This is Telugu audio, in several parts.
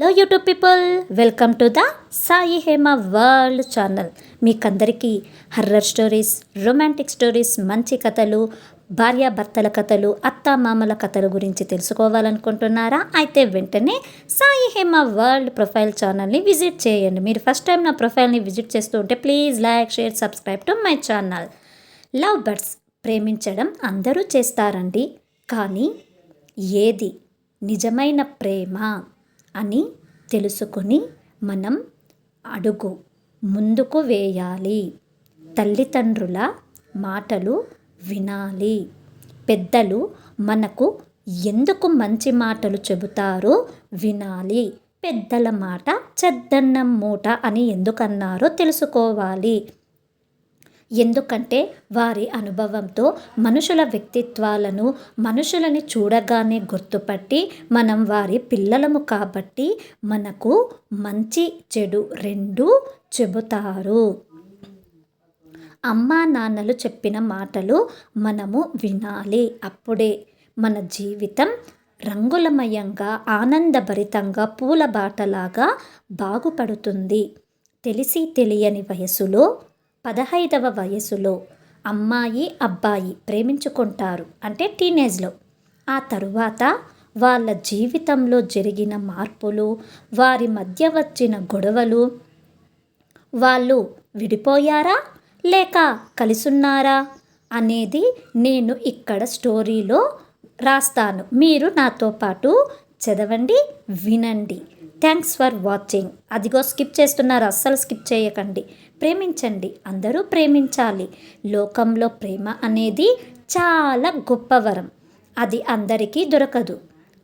Hello YouTube people, welcome to the Sai Hema world channel. మీకందరికీ హర్రర్ స్టోరీస్, రొమాంటిక్ స్టోరీస్, మంచి కథలు, భార్యాభర్తల కథలు, అత్తామామల కథల గురించి తెలుసుకోవాలనుకుంటున్నారా? అయితే వెంటనే సాయి హేమ వరల్డ్ ప్రొఫైల్ ఛానల్ని విజిట్ చేయండి. మీరు ఫస్ట్ టైం నా ప్రొఫైల్ని విజిట్ చేస్తూ ఉంటే please like, share, subscribe to my channel. Love birds ప్రేమించడం అందరూ చేస్తారండి, కానీ ఏది నిజమైన ప్రేమ అని తెలుసుకొని మనం అడుగు ముందుకు వేయాలి. తల్లిదండ్రుల మాటలు వినాలి. పెద్దలు మనకు ఎందుకు మంచి మాటలు చెబుతారో వినాలి. పెద్దల మాట చెద్దన్నం మూట అని ఎందుకన్నారో తెలుసుకోవాలి. ఎందుకంటే వారి అనుభవంతో మనుషుల వ్యక్తిత్వాలను, మనుషులని చూడగానే గుర్తుపట్టి మనం వారి పిల్లలము కాబట్టి మనకు మంచి చెడు రెండూ చెబుతారు. అమ్మా నాన్నలు చెప్పిన మాటలు మనము వినాలి. అప్పుడే మన జీవితం రంగులమయంగా, ఆనందభరితంగా, పూల బాటలాగా బాగుపడుతుంది. తెలిసి తెలియని వయసులో 15వ వయసులో అమ్మాయి అబ్బాయి ప్రేమించుకుంటారు, అంటే టీనేజ్లో. ఆ తరువాత వాళ్ళ జీవితంలో జరిగిన మార్పులు, వారి మధ్య వచ్చిన గొడవలు, వాళ్ళు విడిపోయారా లేక కలిసున్నారా అనేది నేను ఇక్కడ స్టోరీలో రాస్తాను. మీరు నాతో పాటు చదవండి, వినండి. Thanks for watching. అదిగో స్కిప్ చేస్తున్నారు, అస్సలు స్కిప్ చేయకండి. ప్రేమించండి, అందరూ ప్రేమించాలి. లోకంలో ప్రేమ అనేది చాలా గొప్ప వరం. అది అందరికీ దొరకదు.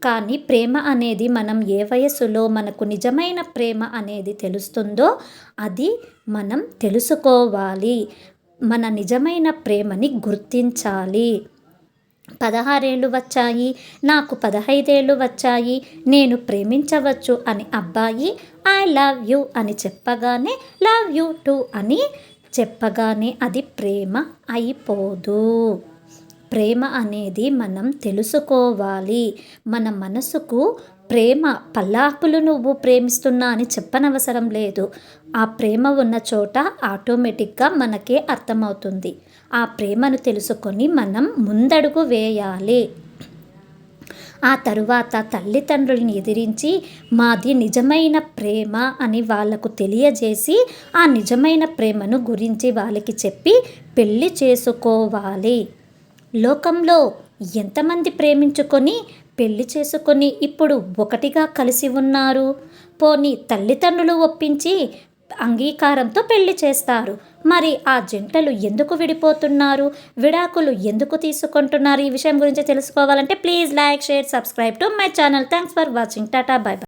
కానీ ప్రేమ అనేది మనం ఏ వయసులో మనకు నిజమైన ప్రేమ అనేది తెలుస్తుందో అది మనం తెలుసుకోవాలి. మన నిజమైన ప్రేమని గుర్తించాలి. 16 ఏళ్ళు వచ్చాయి, నాకు 15 ఏళ్ళు వచ్చాయి, నేను ప్రేమించవచ్చు అని అబ్బాయి ఐ లవ్ యూ అని చెప్పగానే, లవ్ యూ టూ అని చెప్పగానే అది ప్రేమ అయిపోదు. ప్రేమ అనేది మనం తెలుసుకోవాలి. మన మనసుకు ప్రేమ పల్లాపులు నువ్వు ప్రేమిస్తున్నా అని చెప్పనవసరం లేదు. ఆ ప్రేమ ఉన్న చోట ఆటోమేటిక్గా మనకే అర్థమవుతుంది. ఆ ప్రేమను తెలుసుకొని మనం ముందడుగు వేయాలి. ఆ తరువాత తల్లిదండ్రులని ఎదిరించి మాది నిజమైన ప్రేమ అని వాళ్లకు తెలియజేసి ఆ నిజమైన ప్రేమను గురించి వాళ్ళకి చెప్పి పెళ్లి చేసుకోవాలి. లోకంలో ఎంతమంది ప్రేమించుకొని పెళ్లి చేసుకొని ఇప్పుడు ఒకటిగా కలిసి ఉన్నారు? పోనీ తల్లిదండ్రులు ఒప్పించి అంగీకారంతో పెళ్లి చేస్తారు. మరి ఆ జంటలు ఎందుకు విడిపోతున్నారు? విడాకులు ఎందుకు తీసుకుంటున్నారు? ఈ విషయం గురించి తెలుసుకోవాలంటే please like, share, subscribe to my channel. Thanks for watching. Tata, by by.